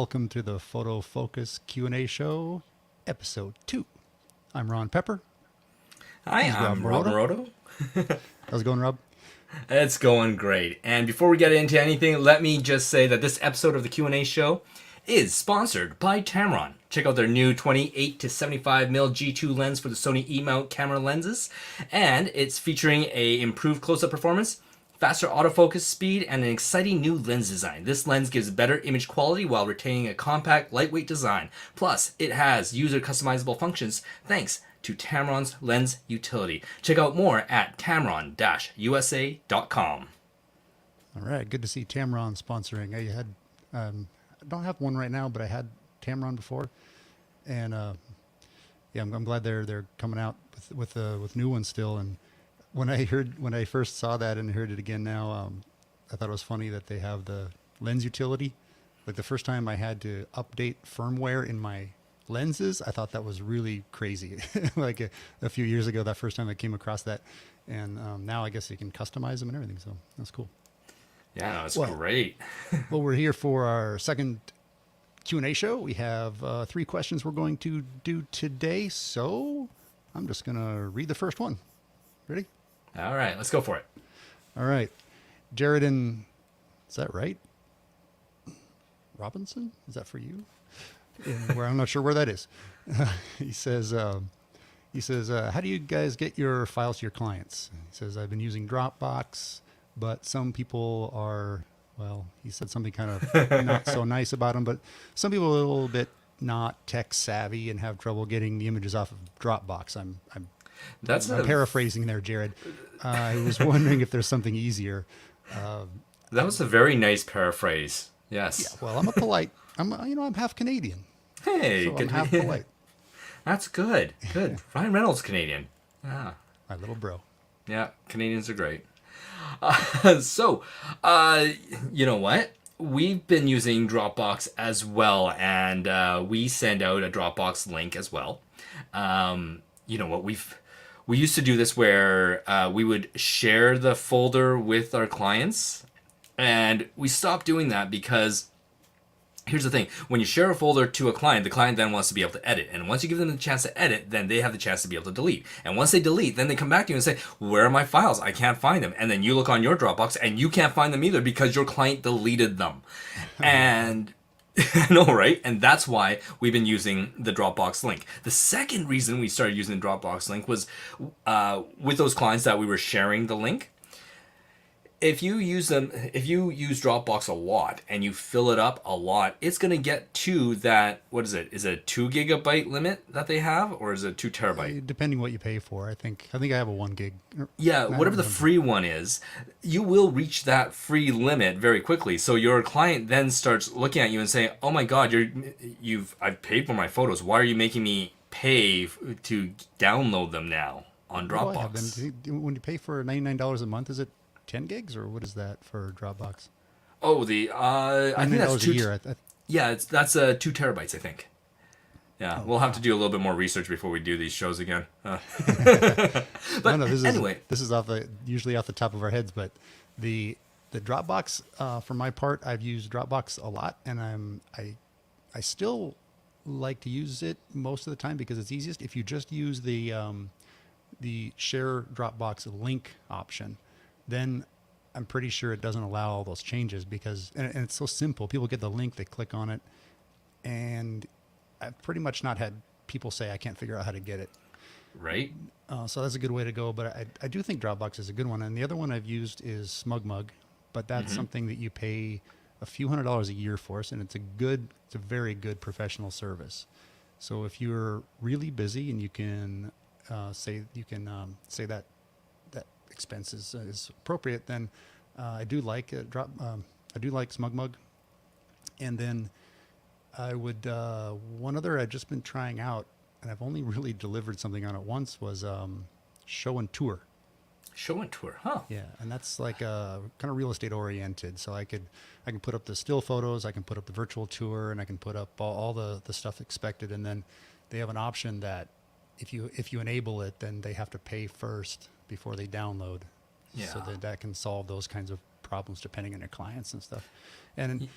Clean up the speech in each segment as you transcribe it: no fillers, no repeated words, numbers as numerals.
welcome to the Photofocus Q&A show, episode 2. I'm Ron Pepper. Hi, I'm Rob Moroto. How's it going, Rob? It's going great. And before we get into anything, let me just say that this episode of the Q&A show is sponsored by Tamron. Check out their new 28 to 75mm G2 lens for the Sony E-mount camera lenses. And it's featuring a improved close-up performance, faster autofocus speed, and an exciting new lens design. This lens gives better image quality while retaining a compact, lightweight design. Plus, it has user customizable functions thanks to Tamron's lens utility. Check out more at tamron-usa.com. All right, good to see Tamron sponsoring. I don't have one right now, but I had Tamron before, and I'm glad they're coming out with new ones still. And when I first saw that and heard it again now, I thought it was funny that they have the lens utility. Like the first time I had to update firmware in my lenses, I thought that was really crazy. Like a few years ago, that first time I came across that, and now I guess you can customize them and everything. So that's cool. Yeah, that's great. Well, we're here for our second Q&A show. We have 3 questions we're going to do today. So I'm just going to read the first one. Ready? All right, let's go for it. All right. Jared is that right? Robinson? Is that for you? Where I'm not sure where that is. He says, how do you guys get your files to your clients? He says, I've been using Dropbox, but some people are, he said something kind of not so nice about them, but some people are a little bit not tech savvy and have trouble getting the images off of Dropbox. I'm paraphrasing there, Jared. I was wondering if there's something easier. That was a very nice paraphrase. Yes. Yeah, well, I'm half Canadian. Hey, so I'm half polite. That's good. Good. Ryan Reynolds, Canadian. Yeah. My little bro. Yeah, Canadians are great. You know what? We've been using Dropbox as well, and we send out a Dropbox link as well. You know what? We used to do this where we would share the folder with our clients, and we stopped doing that because here's the thing. When you share a folder to a client, the client then wants to be able to edit. And once you give them the chance to edit, then they have the chance to be able to delete. And once they delete, then they come back to you and say, where are my files? I can't find them. And then you look on your Dropbox and you can't find them either because your client deleted them. And I know, right? And that's why we've been using the Dropbox link. The second reason we started using the Dropbox link was with those clients that we were sharing the link. If you use Dropbox a lot and you fill it up a lot, it's going to get to that, what is it? Is it a 2 gigabyte limit that they have, or is it 2 terabyte? Depending what you pay for. I think I have a 1 gig. Yeah, whatever the free one is, you will reach that free limit very quickly. So your client then starts looking at you and saying, "Oh my God, I've paid for my photos. Why are you making me pay to download them now on Dropbox?" When you pay for $99 a month, is it 10 gigs, or what is that for Dropbox? Oh, I think that's a year. That's 2 terabytes, I think. Yeah, we'll have to do a little bit more research before we do these shows again. But anyway, this is usually off the top of our heads. But the Dropbox, for my part, I've used Dropbox a lot, and I still like to use it most of the time because it's easiest if you just use the share Dropbox link option. Then I'm pretty sure it doesn't allow all those changes because it's so simple. People get the link, they click on it, and I've pretty much not had people say, I can't figure out how to get it. Right. So that's a good way to go. But I do think Dropbox is a good one. And the other one I've used is SmugMug, but that's something that you pay a few $100s a year for, and it's a very good professional service. So if you're really busy and you can say that expense is appropriate, then I do like SmugMug. And then I would one other I've just been trying out, and I've only really delivered something on it once, was Show and Tour. Show and Tour, huh? Yeah, and that's like kind of real estate oriented. So I can put up the still photos, I can put up the virtual tour, and I can put up all the stuff expected. And then they have an option that if you enable it, then they have to pay first before they download. Yeah. So that can solve those kinds of problems depending on your clients and stuff. And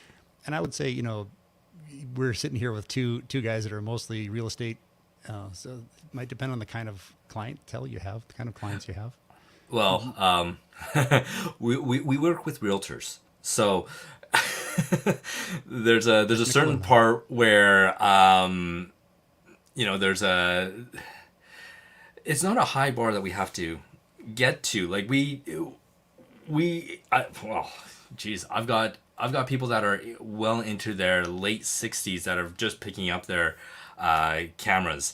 I would say, we're sitting here with two guys that are mostly real estate. So it might depend on the kind of clientele you have, the kind of clients you have. Well, we work with realtors, so there's a certain part where there's a, it's not a high bar that we have to get to. Like I've got people that are well into their late 60s that are just picking up their cameras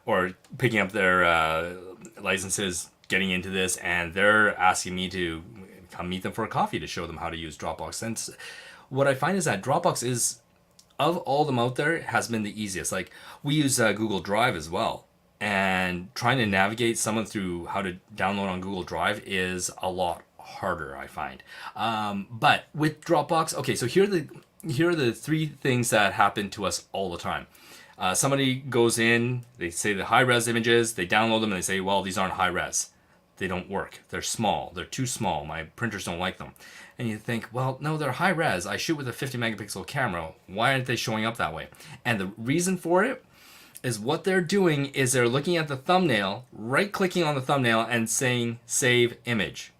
or picking up their licenses, getting into this, and they're asking me to come meet them for a coffee to show them how to use Dropbox. And what I find is that Dropbox is, of all them out there, has been the easiest. Like, we use Google Drive as well, and trying to navigate someone through how to download on Google Drive is a lot harder, I find. But with Dropbox, okay, so here are the three things that happen to us all the time. Somebody goes in, they say the high res images, they download them, and they say, well, these aren't high res. They don't work. They're small. They're too small. My printers don't like them. And you think, well, no, they're high res. I shoot with a 50 megapixel camera. Why aren't they showing up that way? And the reason for it is what they're doing is they're looking at the thumbnail, right-clicking on the thumbnail, and saying save image.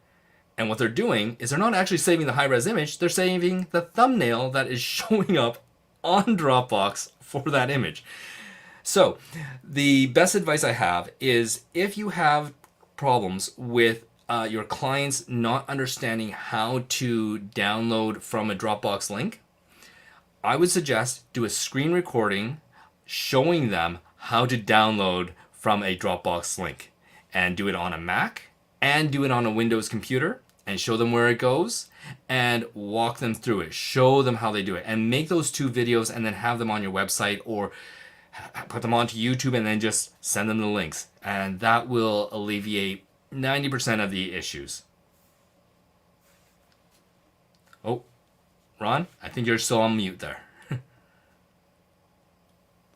And what they're doing is they're not actually saving the high-res image. They're saving the thumbnail that is showing up on Dropbox for that image. So the best advice I have is, if you have problems with your clients not understanding how to download from a Dropbox link, I would suggest do a screen recording showing them how to download from a Dropbox link, and do it on a Mac and do it on a Windows computer, and show them where it goes and walk them through it. Show them how they do it, and make those 2 videos and then have them on your website, or put them onto YouTube and then just send them the links. And that will alleviate 90% of the issues. Oh, Ron, I think you're still on mute there.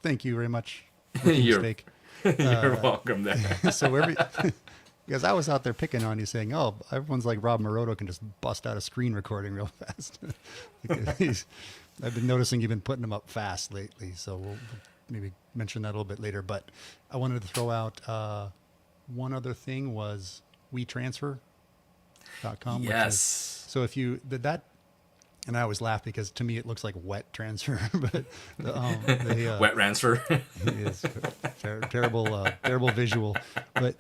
Thank you very much. You're welcome there. So because I was out there picking on you, saying, "Oh, everyone's like Rob Maroto can just bust out a screen recording real fast." I've been noticing you've been putting them up fast lately, so we'll maybe mention that a little bit later. But I wanted to throw out one other thing was WeTransfer.com. Yes. So if you did that, and I always laugh because to me it looks like wet transfer, but wet transfer. Is terrible visual, but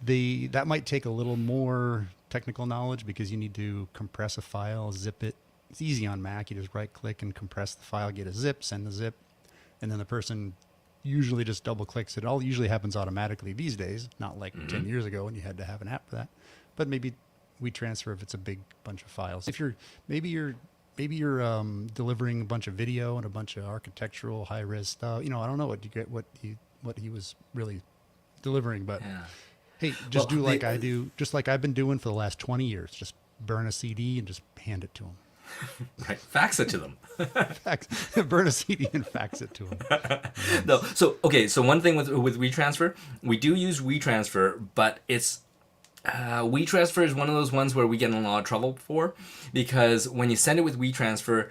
that might take a little more technical knowledge, because you need to compress a file, zip it. It's easy on Mac. You just right click and compress the file, get a zip, send the zip, and then the person usually just double clicks. It all usually happens automatically these days, not like 10 years ago when you had to have an app for that. But maybe WeTransfer if it's a big bunch of files. If you're delivering a bunch of video and a bunch of architectural high res stuff. I don't know what he was really delivering, but Yeah. hey, just do like I do, just like I've been doing for the last 20 years. Just burn a CD and just hand it to them. Right. Fax it to them. Burn a CD and fax it to them. No. So one thing with WeTransfer, we do use WeTransfer, but it's WeTransfer is one of those ones where we get in a lot of trouble for, because when you send it with WeTransfer,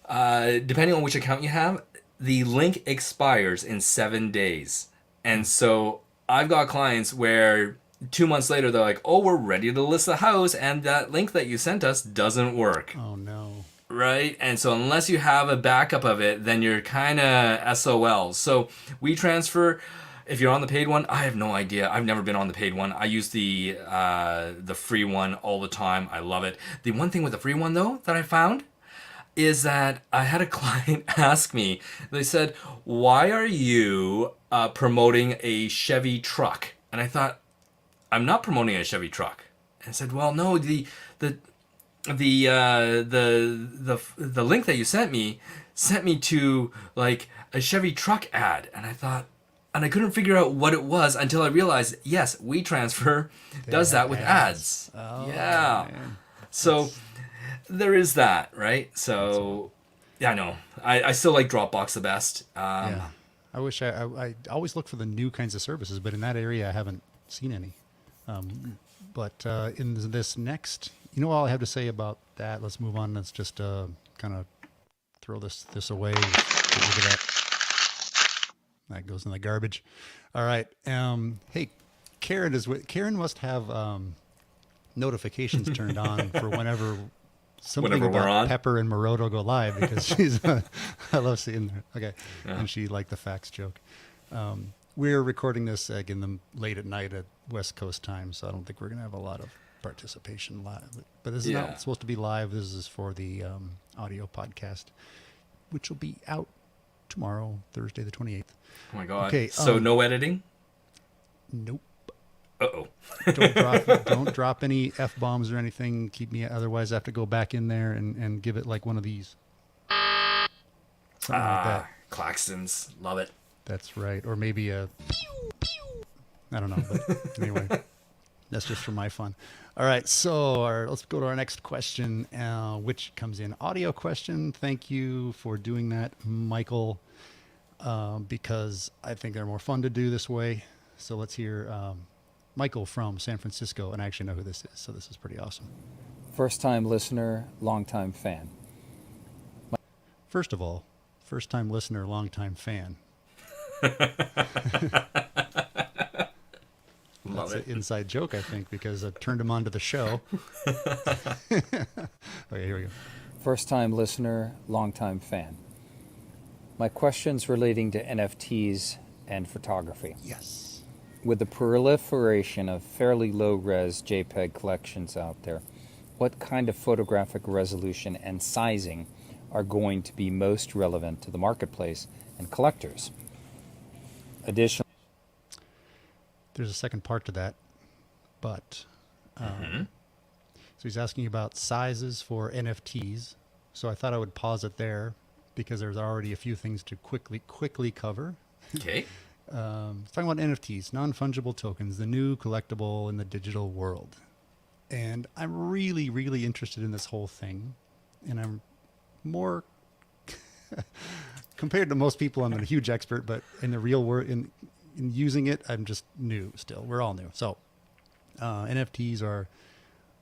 depending on which account you have, the link expires in 7 days. And so I've got clients where 2 months later they're like, "Oh, we're ready to list the house, and that link that you sent us doesn't work." Oh no. Right? And so unless you have a backup of it, then you're kind of SOL. So WeTransfer, if you're on the paid one, I have no idea. I've never been on the paid one. I use the free one all the time. I love it. The one thing with the free one, though, that I found is that I had a client ask me, they said, "Why are you promoting a Chevy truck?" And I thought, I'm not promoting a Chevy truck. And I said, "Well, no, the link that you sent me to like a Chevy truck ad." And I thought, and I couldn't figure out what it was until I realized, yes, WeTransfer does that with ads. Oh, yeah. Man. So there is that, right? So yeah, no, I still like Dropbox the best. Yeah. I wish I always look for the new kinds of services, but in that area I haven't seen any. But in this next, all I have to say about that, let's move on. Let's just kind of throw this away. Get rid of that. That goes in the garbage. All right. Hey, Karen must have notifications turned on for whenever something Whenever we're about on? Pepper and Moroto go live, because she's I love seeing her. Okay. Yeah. And she liked the facts joke. We're recording this in the late at night at West Coast time, so I don't think we're going to have a lot of participation live. But this is not supposed to be live. This is for the audio podcast, which will be out tomorrow, Thursday the 28th. Oh my God. Okay, So no editing? Nope. Uh-oh. Don't drop any F-bombs or anything. Keep me, otherwise I have to go back in there and give it like one of these. Something like that. Claxons. Love it. That's right. Or maybe a... I don't know. But anyway, that's just for my fun. All right. So let's go to our next question, which comes in. Audio question. Thank you for doing that, Michael, because I think they're more fun to do this way. So let's hear... Michael from San Francisco, and I actually know who this is, so this is pretty awesome. First-time listener, long-time fan. First of all, first-time listener, long-time fan. That's an inside joke, I think, because I turned him on to the show. Okay, here we go. First-time listener, long-time fan. My question's relating to NFTs and photography. Yes. With the proliferation of fairly low-res JPEG collections out there, what kind of photographic resolution and sizing are going to be most relevant to the marketplace and collectors? Additionally, there's a second part to that, but so he's asking about sizes for NFTs. So I thought I would pause it there because there's already a few things to quickly cover. Okay. It's talking about NFTs, non-fungible tokens, the new collectible in the digital world. And I'm really, really interested in this whole thing. And I'm more, compared to most people, I'm a huge expert, but in the real world, in using it, I'm just new still. We're all new. So NFTs are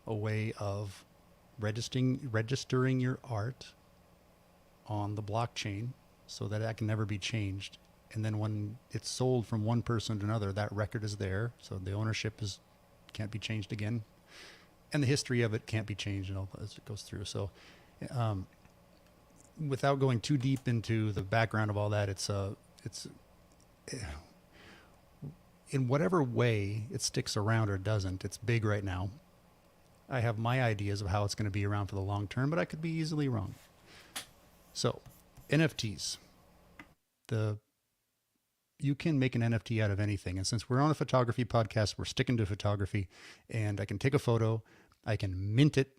a way of registering your art on the blockchain so that it can never be changed. And then when it's sold from one person to another, that record is there. So the ownership can't be changed again. And the history of it can't be changed and all as it goes through. So without going too deep into the background of all that, it's in whatever way it sticks around or doesn't, it's big right now. I have my ideas of how it's going to be around for the long term, but I could be easily wrong. So NFTs. You can make an NFT out of anything. And since we're on a photography podcast, we're sticking to photography, and I can take a photo, I can mint it.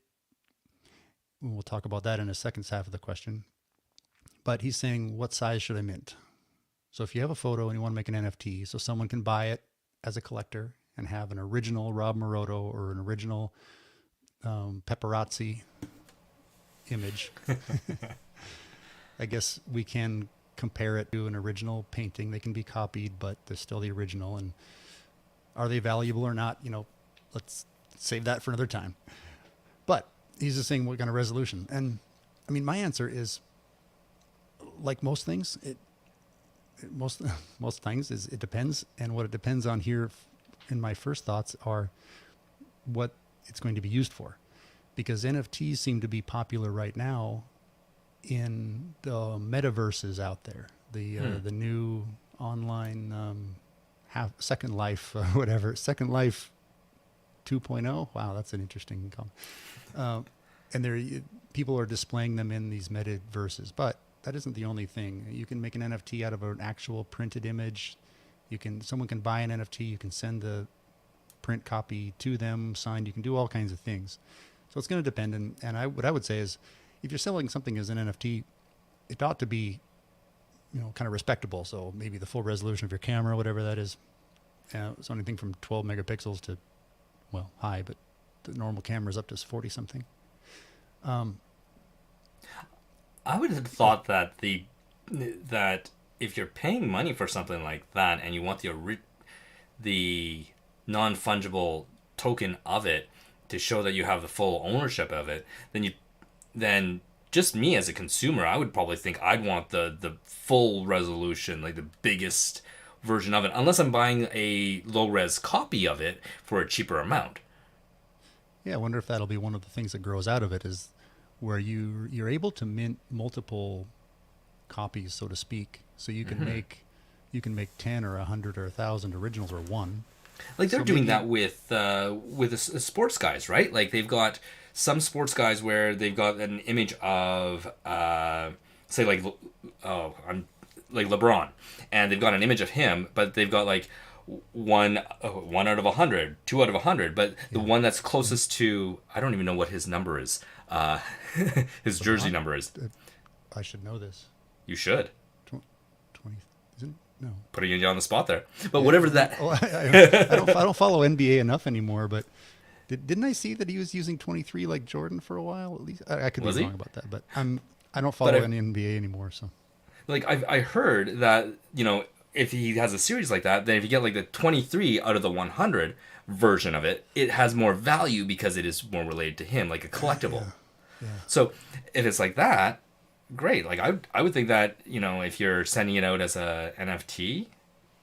We'll talk about that in a second half of the question. But he's saying, what size should I mint? So if you have a photo and you want to make an NFT, so someone can buy it as a collector and have an original Rob Moroto or an original paparazzi image. I guess we can compare it to an original painting. They can be copied, but they're still the original. And are they valuable or not? Let's save that for another time. But he's just saying what kind of resolution. And I mean, my answer is, like most things, most things is it depends. And what it depends on here in my first thoughts are what it's going to be used for. Because NFTs seem to be popular right now in the metaverses out there, the new online Second Life, whatever, Second Life 2.0. Wow, that's an interesting comment. And people are displaying them in these metaverses, but that isn't the only thing. You can make an NFT out of an actual printed image. Someone can buy an NFT. You can send the print copy to them, signed. You can do all kinds of things. So it's going to depend. And what I would say is, if you're selling something as an NFT, it ought to be, kind of respectable. So maybe the full resolution of your camera, whatever that is. So anything from 12 megapixels to, high, but the normal camera is up to 40 something. I would have thought that that if you're paying money for something like that and you want the non-fungible token of it to show that you have the full ownership of it, then just me as a consumer, I would probably think I'd want the full resolution, like the biggest version of it, unless I'm buying a low res copy of it for a cheaper amount. Yeah, I wonder if that'll be one of the things that grows out of it, is where you're able to mint multiple copies, so to speak. So you can make 10 or 100 or 1,000 originals, or one. Like they're So doing maybe- that with sports guys, right? Like they've got some sports guys where they've got an image of say like like LeBron, and they've got an image of him, but they've got like one out of 100, 2 out of 100, but the one that's closest to, I don't even know what his number is. His jersey number is. I should know this. You should. 20, isn't no. Putting you on the spot there, but whatever that. Oh, I don't follow NBA enough anymore, but didn't I see that he was using 23 like Jordan for a while at least? I could Was be he? wrong about that, but I don't follow any NBA anymore, so. Like I heard that, you know, if he has a series like that, then if you get like the 23 out of the 100 version of it, it has more value because it is more related to him, like a collectible. Yeah. So if it's like that, great. Like I would think that, you know, if you're sending it out as a NFT,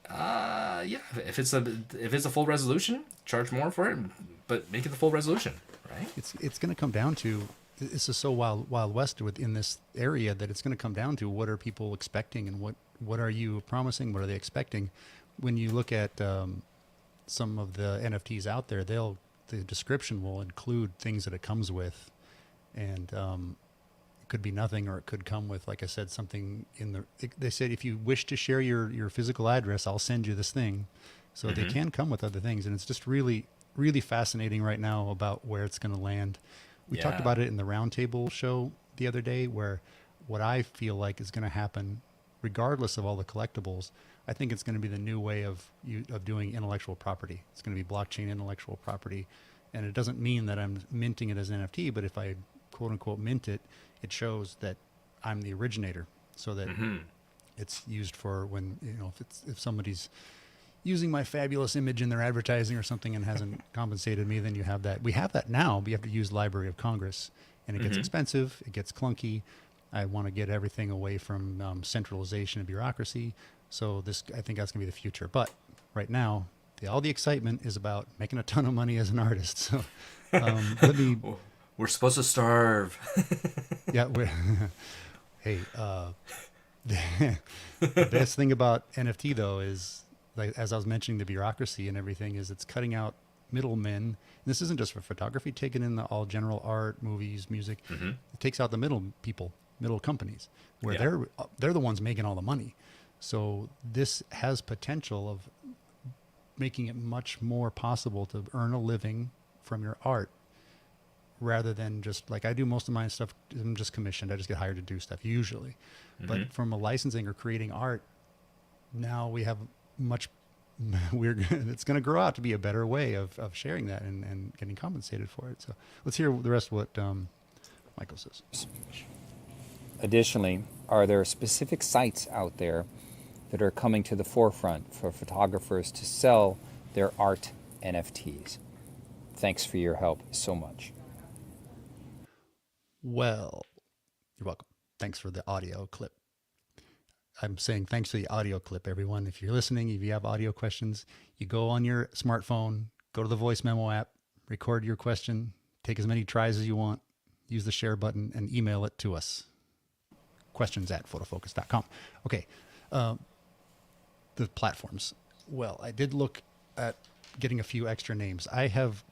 yeah, if it's a full resolution, charge more for it, but make it the full resolution, right? It's going to come down to, this is so wild west within this area, that it's going to come down to what are people expecting, and what are you promising, what are they expecting. When you look at some of the NFTs out there, the description will include things that it comes with, and it could be nothing, or it could come with, like I said, something they said, if you wish to share your physical address, I'll send you this thing. So they can come with other things, and it's just really, really fascinating right now about where it's going to land. We talked about it in the roundtable show the other day, where what I feel like is going to happen, regardless of all the collectibles, I think it's going to be the new way of doing intellectual property. It's going to be blockchain intellectual property. And it doesn't mean that I'm minting it as an NFT, but if I quote unquote mint it, it shows that I'm the originator, so that it's used for when, you know, if somebody's using my fabulous image in their advertising or something and hasn't compensated me, then you have that. We have that now, but you have to use Library of Congress, and it gets expensive, it gets clunky. I want to get everything away from centralization and bureaucracy. So I think that's going to be the future. But right now, all the excitement is about making a ton of money as an artist. So let me. We're supposed to starve. Yeah. Hey, the best thing about NFT though is, like, as I was mentioning, the bureaucracy and everything, is it's cutting out middlemen. And this isn't just for photography, taking in all general art, movies, music. It takes out the middle people, middle companies, where they're the ones making all the money. So this has potential of making it much more possible to earn a living from your art, rather than just, like, I do most of my stuff, I'm just commissioned. I just get hired to do stuff usually. But from a licensing or creating art, now we have it's going to grow out to be a better way of sharing that and getting compensated for it. So let's hear the rest of what Michael says. Additionally, are there specific sites out there that are coming to the forefront for photographers to sell their art NFTs? Thanks for your help so much. Well, you're welcome. Thanks for the audio clip. I'm saying thanks for the audio clip, everyone. If you're listening, if you have audio questions, you go on your smartphone, go to the voice memo app, record your question, take as many tries as you want, use the share button, and email it to us. questions@photofocus.com. Okay. The platforms. Well, I did look at getting a few extra names. I have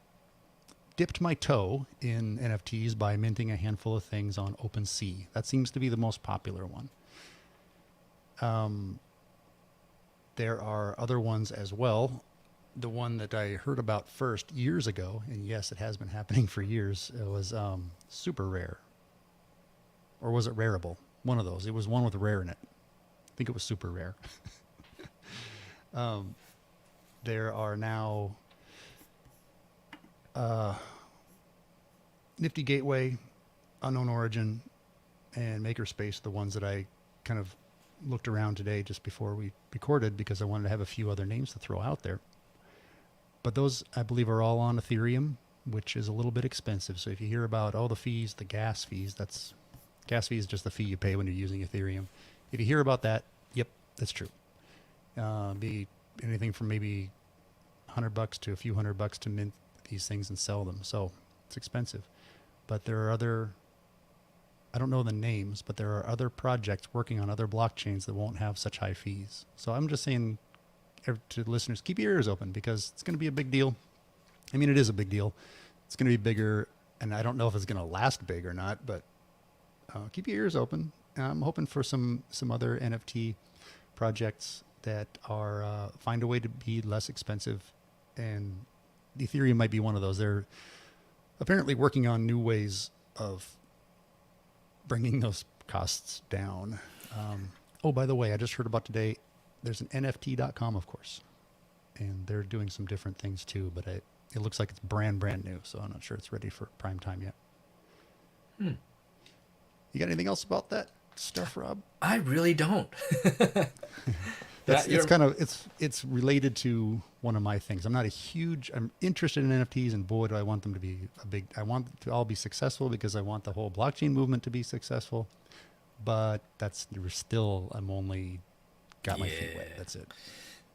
dipped my toe in NFTs by minting a handful of things on OpenSea. That seems to be the most popular one. There are other ones as well. The one that I heard about first years ago, and yes, it has been happening for years, it was Super Rare. Or was it Rareable? One of those. It was one with rare in it. I think it was Super Rare. There are now Nifty Gateway, Unknown Origin, and Makerspace, the ones that I kind of looked around today just before we recorded, because I wanted to have a few other names to throw out there. But those, I believe, are all on Ethereum, which is a little bit expensive. So if you hear about, the fees, the gas fees, that's Gas fee is just the fee you pay when you're using Ethereum. If you hear about that, yep, that's true. Be anything from maybe $100 to a few $100 to mint these things and sell them. So it's expensive. But there are other, I don't know the names, but there are other projects working on other blockchains that won't have such high fees. So I'm just saying to listeners, keep your ears open because it's going to be a big deal. I mean, it is a big deal. It's going to be bigger, and I don't know if it's going to last big or not, but keep your ears open. I'm hoping for some other NFT projects that are find a way to be less expensive, and Ethereum might be one of those. They're apparently working on new ways of bringing those costs down. Oh, by the way, I just heard about today, there's an NFT.com, of course, and they're doing some different things too, but it looks like it's brand new, so I'm not sure it's ready for prime time yet. You got anything else about that stuff, Rob? I really don't. It's related to one of my things. I'm interested in NFTs, and boy, do I want them to be I want them to all be successful because I want the whole blockchain movement to be successful. But I'm only got my feet wet. That's it.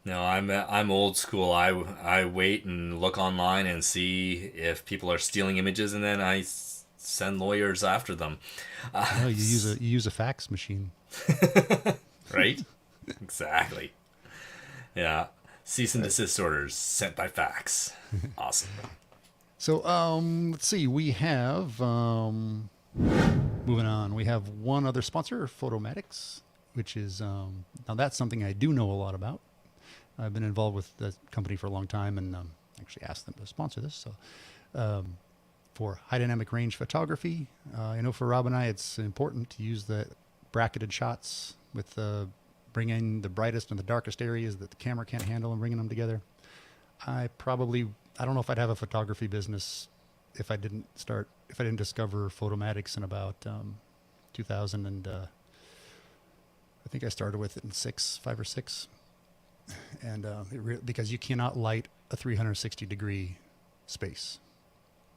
No, I'm old school. I wait and look online and see if people are stealing images, and then I send lawyers after them. No, you use a fax machine, right? Exactly. Yeah. Cease and desist orders sent by fax. Awesome. So let's see. We have moving on. We have one other sponsor, Photomatics, which is now that's something I do know a lot about. I've been involved with the company for a long time, and actually asked them to sponsor this. So for high dynamic range photography, I know for Rob and I, it's important to use the bracketed shots with bringing the brightest and the darkest areas that the camera can't handle and bringing them together. I don't know if I'd have a photography business if I didn't discover Photomatics in about 2000, and I think I started with it in 5 or 6. And because you cannot light a 360 degree space.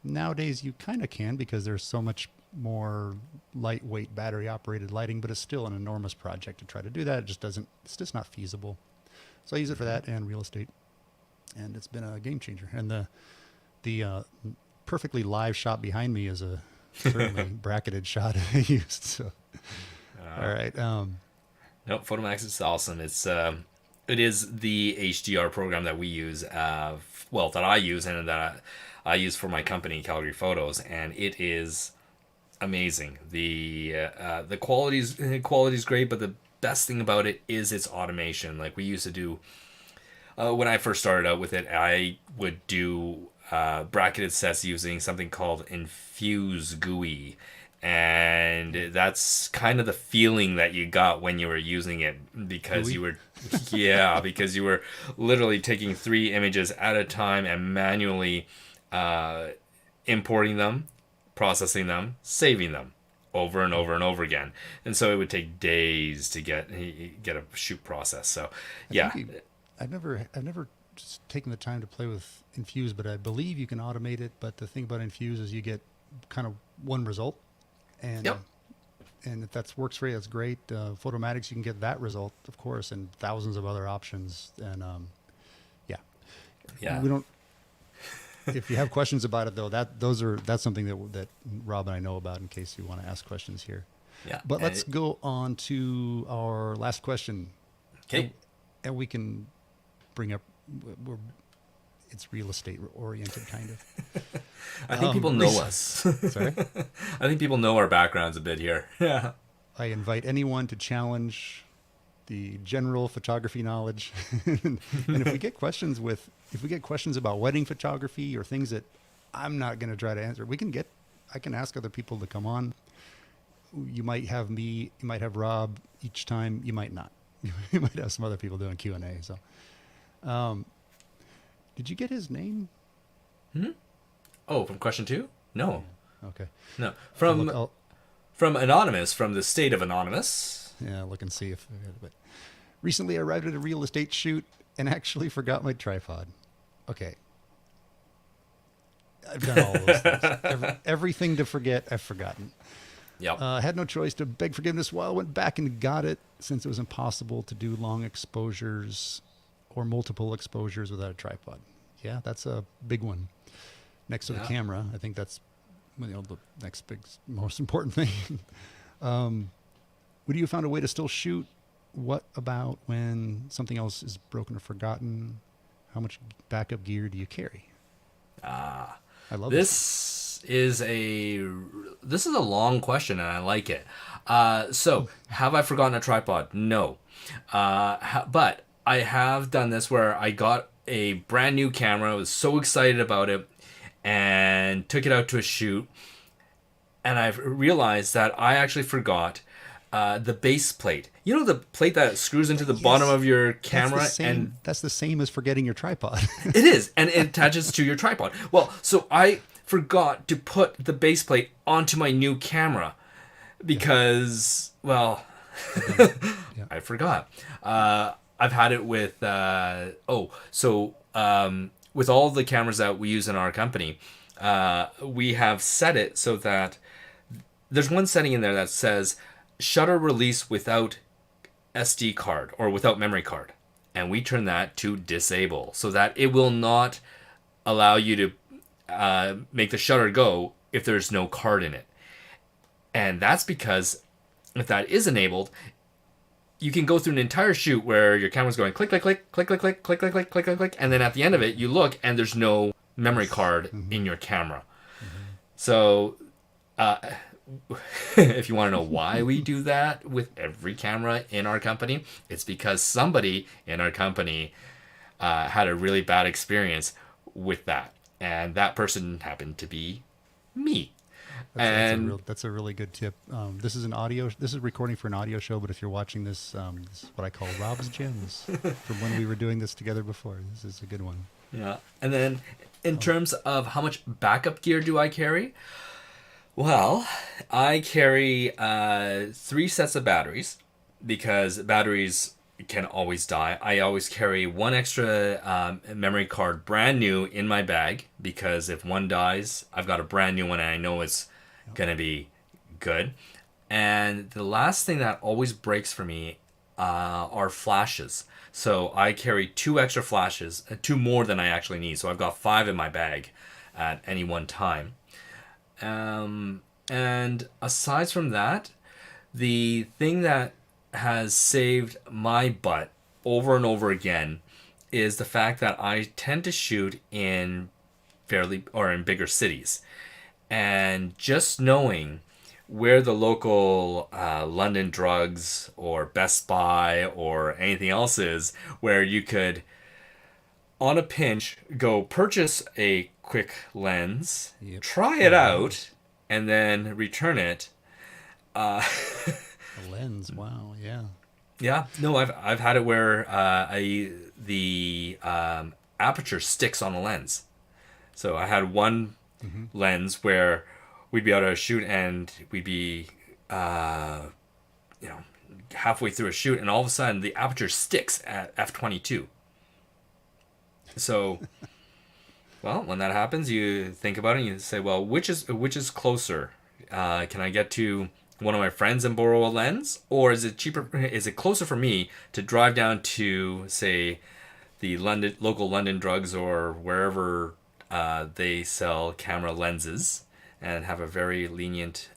Nowadays you kind of can because there's so much more lightweight battery operated lighting, but it's still an enormous project to try to do that. It's just not feasible. So I use it for that and real estate, and it's been a game changer. And the perfectly live shot behind me is a certainly bracketed shot I used. So all right. Nope, Photomax is awesome. It is the HDR program that we use, that I use and that I use for my company, Calgary Photos, and it is amazing. The quality's great, but the best thing about it is its automation. Like we used to do when I first started out with it, I would do bracketed sets using something called Infuse GUI. And that's kind of the feeling that you got when you were using it because you were literally taking 3 images at a time and manually importing them, processing them, saving them over and over and over again. And so it would take days to get a shoot process. So yeah, I've never just taken the time to play with Infuse, but I believe you can automate it. But the thing about Infuse is you get kind of one result. And and if that works for you, that's great. Photomatics, you can get that result, of course, and thousands of other options. And we don't. If you have questions about it, though, that's something that Rob and I know about. In case you want to ask questions here. Yeah. But let's go on to our last question. Okay. And we can bring up. It's real estate oriented, kind of. I think people know us. Sorry? I think people know our backgrounds a bit here. Yeah. I invite anyone to challenge the general photography knowledge. And if we get questions about wedding photography or things that I'm not going to try to answer, I can ask other people to come on. You might have me, you might have Rob each time, you might not. You might have some other people doing Q&A. So, did you get his name? Oh, from question 2? No. Okay. No. From Anonymous, from the state of Anonymous. Yeah, look and see if. But recently, I arrived at a real estate shoot and actually forgot my tripod. Okay. I've done all those things. Everything to forget, I've forgotten. Yep. Had no choice to beg forgiveness. Well, I went back and got it since it was impossible to do long exposures or multiple exposures without a tripod. Yeah, that's a big one. Next to the camera, I think that's the next big, most important thing. Would you found a way to still shoot? What about when something else is broken or forgotten? How much backup gear do you carry? Ah, I love this. Is a long question, and I like it. So, have I forgotten a tripod? No, but I have done this where I got a brand new camera. I was so excited about it, and took it out to a shoot, and I realized that I actually forgot the base plate. You know, the plate that screws into the bottom of your camera, and that's the same as forgetting your tripod. it is, and it attaches to your tripod. Well, so I forgot to put the base plate onto my new camera because, well, I forgot. I've had it with with all the cameras that we use in our company, we have set it so that there's one setting in there that says shutter release without SD card or without memory card. And we turn that to disable so that it will not allow you to make the shutter go if there's no card in it. And that's because if that is enabled, you can go through an entire shoot where your camera's going click, click, click, click, click, click, click, click, click, click, click, click, and then at the end of it, you look and there's no memory card in your camera. So, if you want to know why we do that with every camera in our company, it's because somebody in our company had a really bad experience with that, and that person happened to be me. That's a really good tip. This is recording for an audio show, but if you're watching this, this is what I call Rob's Gems from when we were doing this together before. This is a good one. Yeah. And then in terms of how much backup gear do I carry? Well, I carry 3 sets of batteries because batteries can always die. I always carry one extra memory card brand new in my bag because if one dies, I've got a brand new one and I know it's going to be good. And the last thing that always breaks for me are flashes. So I carry 2 extra flashes, 2 more than I actually need. So I've got 5 in my bag at any one time. And aside from that, the thing that has saved my butt over and over again is the fact that I tend to shoot in bigger cities. And just knowing where the local London Drugs or Best Buy or anything else is where you could, on a pinch, go purchase a quick lens, try it out, and then return it. A lens, wow, yeah. Yeah, no, I've had it where the aperture sticks on the lens. So I had one lens where we'd be able to shoot and we'd be halfway through a shoot and all of a sudden the aperture sticks at f/22. So well, when that happens, you think about it and you say, well, which is closer? Can I get to one of my friends and borrow a lens, or is it cheaper? Is it closer for me to drive down to, say, the local London Drugs or wherever they sell camera lenses and have a very lenient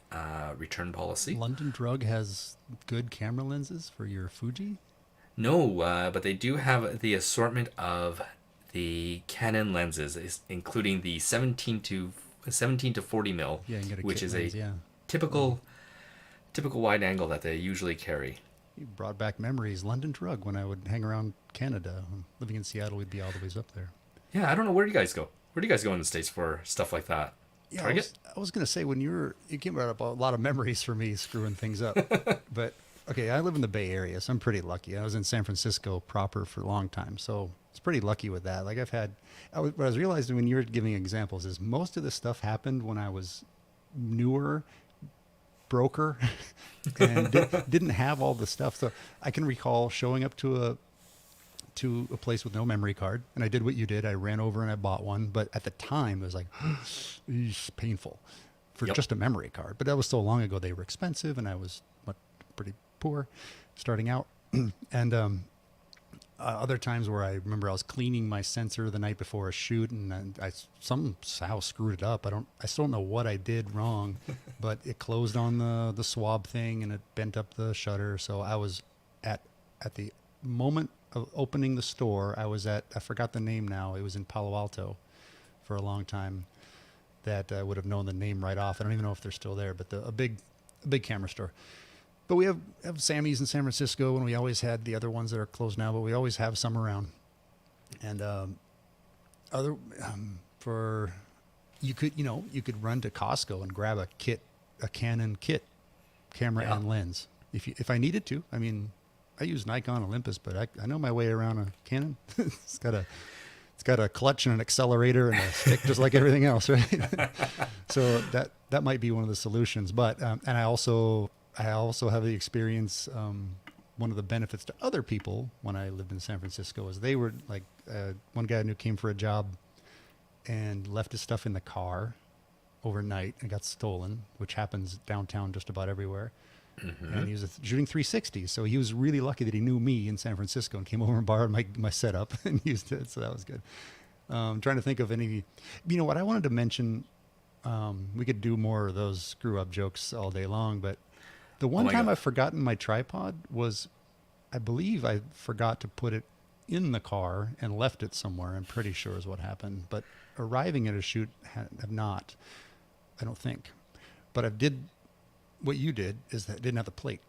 return policy? London Drug has good camera lenses for your Fuji? No, but they do have the assortment of the Canon lenses, including the 17 to 40 mil, which is lens, a typical wide angle that they usually carry. You brought back memories. London Drug, when I would hang around Canada. Living in Seattle, we'd be all the ways up there. Yeah, I don't know. Where do you guys go? Where do you guys go in the States for stuff like that? Yeah, Target? I was going to say, when you came up a lot of memories for me screwing things up. But, okay, I live in the Bay Area, so I'm pretty lucky. I was in San Francisco proper for a long time, so it's pretty lucky with that. Like what I was realizing when you were giving examples is most of this stuff happened when I was newer, broker, and didn't have all the stuff. So I can recall showing up to a place with no memory card, and I did what you did. I ran over and I bought one, but at the time it was like painful. for Yep. just a memory card. But that was so long ago; they were expensive, and I was pretty poor starting out. And other times where I remember I was cleaning my sensor the night before a shoot, and I somehow screwed it up. I still don't know what I did wrong, but it closed on the swab thing and it bent up the shutter. So I was at the moment of opening the store. I forgot the name now. It was in Palo Alto for a long time. That I would have known the name right off. I don't even know if they're still there, but a big camera store. But we have Sammy's in San Francisco, and we always had the other ones that are closed now, but we always have some around. And you could run to Costco and grab a Canon kit, camera Yeah. and lens. If I needed to. I mean, I use Nikon Olympus, but I know my way around a Canon. It's got a clutch and an accelerator and a stick, just like everything else, right? So that might be one of the solutions. But and I also have the experience. One of the benefits to other people when I lived in San Francisco is they were like one guy I knew came for a job and left his stuff in the car overnight and got stolen, which happens downtown just about everywhere. Mm-hmm. And he was shooting 360s, so he was really lucky that he knew me in San Francisco and came over and borrowed my setup and used it. So that was good. I'm trying to think of any. You know what I wanted to mention. We could do more of those screw up jokes all day long, but the one time I've forgotten my tripod was, I believe I forgot to put it in the car and left it somewhere. I'm pretty sure is what happened. But arriving at a shoot, have not. I don't think. But I did. What you did is that it didn't have the plate.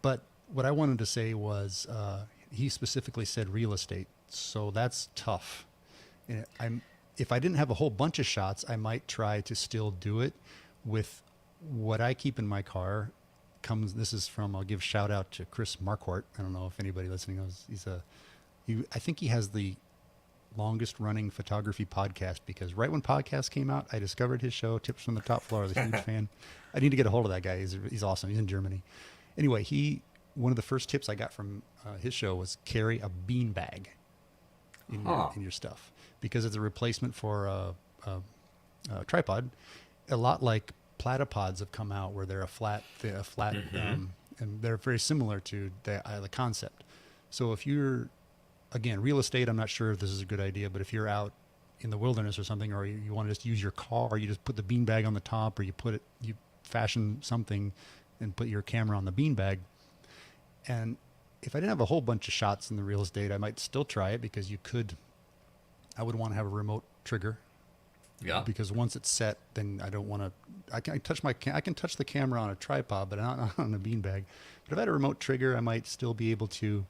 But what I wanted to say was he specifically said real estate, so that's tough. If I didn't have a whole bunch of shots, I might try to still do it with what I keep in my car. This is from, I'll give shout out to Chris Marquardt. I don't know if anybody listening knows. I think he has the longest running photography podcast, because right when podcasts came out, I discovered his show, Tips from the Top Floor. I was a huge fan. I need to get a hold of that guy. He's awesome. He's in Germany. Anyway, one of the first tips I got from his show was carry a bean bag in your stuff, because it's a replacement for a tripod. A lot like platypods have come out, where they're a flat, and they're very similar to the concept. So if you're, again, real estate, I'm not sure if this is a good idea, but if you're out in the wilderness or something, or you want to just use your car, or you just put the beanbag on the top, or you fashion something and put your camera on the beanbag. And if I didn't have a whole bunch of shots in the real estate, I might still try it, because I would want to have a remote trigger. Yeah. Because once it's set, then I don't want to. I can touch the camera on a tripod, but not on a beanbag. But if I had a remote trigger, I might still be able to.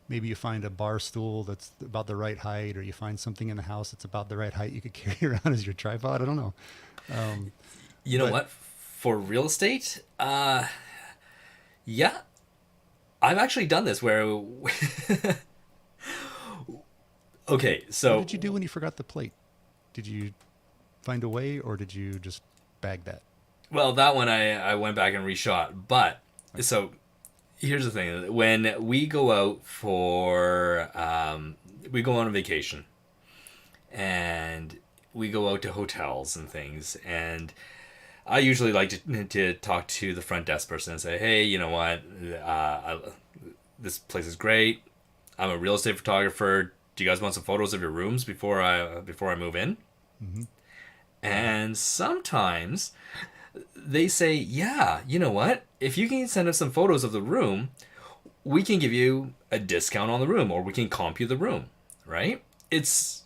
Maybe you find a bar stool that's about the right height, or you find something in the house that's about the right height you could carry around as your tripod. I don't know. You know what? For real estate, yeah, I've actually done this where. Okay, so what did you do when you forgot the plate? Did you find a way, or did you just bag that? Well, that one I went back and reshot. But so here's the thing: when we go out we go on a vacation, and we go out to hotels and things, and I usually like to talk to the front desk person and say, hey, you know what, this place is great. I'm a real estate photographer. Do you guys want some photos of your rooms before I move in? Mm-hmm. And sometimes they say, yeah, you know what? If you can send us some photos of the room, we can give you a discount on the room, or we can comp you the room, right? It's,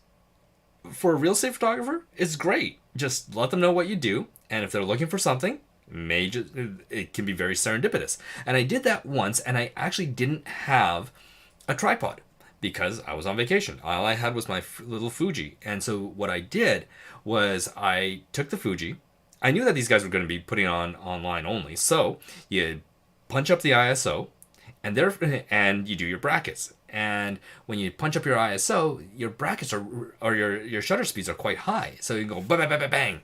for a real estate photographer, it's great. Just let them know what you do. And if they're looking for something, it can be very serendipitous. And I did that once, and I actually didn't have a tripod, because I was on vacation. All I had was my little Fuji. And so what I did was I took the Fuji. I knew that these guys were going to be putting on online only. So you punch up the ISO, and you do your brackets. And when you punch up your ISO, your brackets or your shutter speeds are quite high. So you go bang, bang, bang, bang,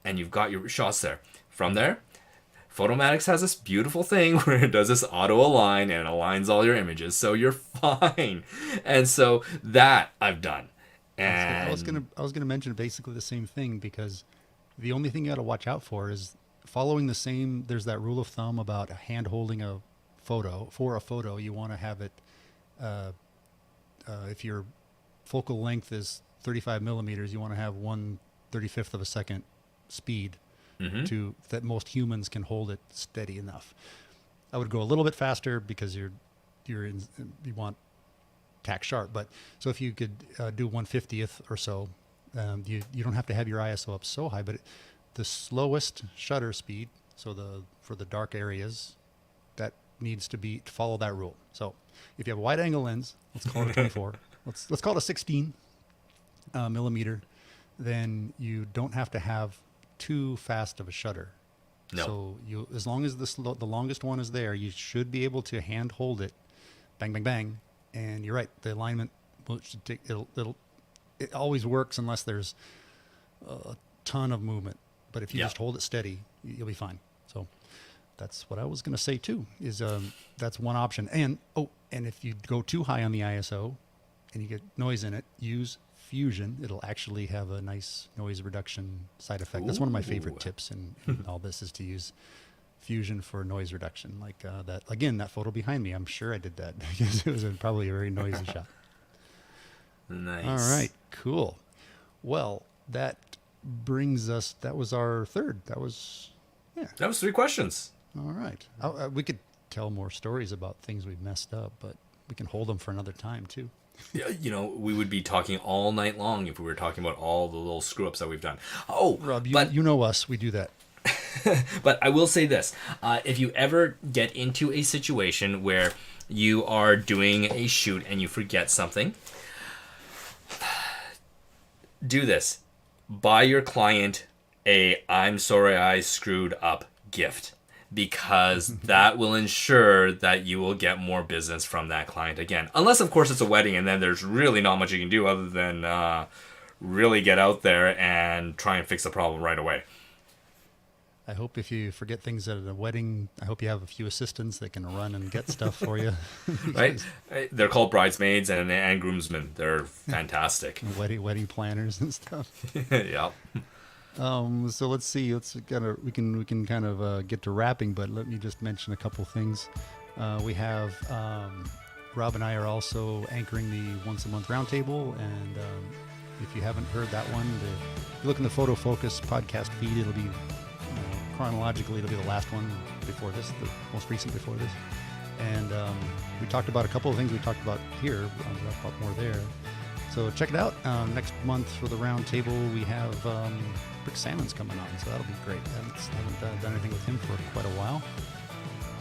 and you've got your shots there. From there, Photomatix has this beautiful thing where it does this auto align and aligns all your images, so you're fine. And so that I've done. And I was gonna mention basically the same thing, because The only thing you got to watch out for is following the same. There's that rule of thumb about hand holding a photo. For a photo, you want to have it. If your focal length is 35 millimeters, you want to have 1/35 of a second speed to that most humans can hold it steady enough. I would go a little bit faster because you want tack sharp. But so if you could do 1/50th or so, you don't have to have your ISO up so high. But the slowest shutter speed, so for the dark areas, that needs to follow that rule. So if you have a wide angle lens, let's call it a 24. let's call it a 16 millimeter. Then you don't have to have too fast of a shutter. No. So as long as the longest one is there, you should be able to hand hold it, bang, bang, bang. And you're right, the alignment it always works unless there's a ton of movement. But if you just hold it steady, you'll be fine. So that's what I was going to say too. Is that's one option. And if you go too high on the ISO and you get noise in it, use Fusion. It'll actually have a nice noise reduction side effect. That's one of my favorite tips in all this is to use Fusion for noise reduction. Like that photo behind me, I'm sure I did that because it was probably a very noisy shot. Nice. All right, cool. Well, that brings us, that was our third. That was 3 questions. All right. We could tell more stories about things we've messed up, but we can hold them for another time too. You know, we would be talking all night long if we were talking about all the little screw-ups that we've done. Oh, Rob, you know us. We do that. But I will say this. If you ever get into a situation where you are doing a shoot and you forget something, do this. Buy your client a "I'm sorry I screwed up" gift, because that will ensure that you will get more business from that client again. Unless, of course, it's a wedding and then there's really not much you can do other than really get out there and try and fix the problem right away. I hope if you forget things at a wedding, I hope you have a few assistants that can run and get stuff for you. Right? They're called bridesmaids and groomsmen. They're fantastic. Wedding planners and stuff. Yep. So let's see. We can kind of get to wrapping, but let me just mention a couple things. We have Rob and I are also anchoring the once a month roundtable, and if you haven't heard that one, if you look in the Photofocus podcast feed, it'll be chronologically it'll be the last one before this, the most recent before this, and we talked about a couple of things we talked about here. I'll wrap up more there. So check it out. Next month for the roundtable, we have Rick Salmon's coming on, so that'll be great. I haven't done anything with him for quite a while.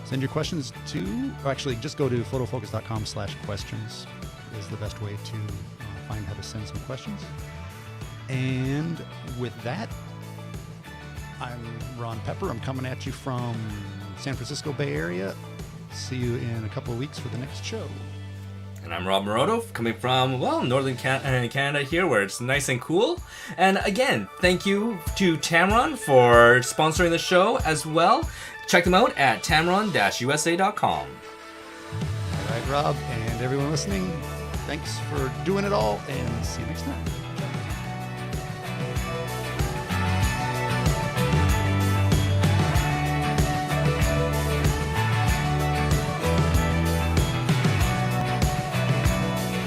Send your questions just go to photofocus.com/questions is the best way to find how to send some questions. And with that, I'm Ron Pepper. I'm coming at you from San Francisco Bay Area. See you in a couple of weeks for the next show. And I'm Rob Morodo, coming from, northern Canada here, where it's nice and cool. And again, thank you to Tamron for sponsoring the show as well. Check them out at tamron-usa.com. All right, Rob, and everyone listening, thanks for doing it all, and see you next time.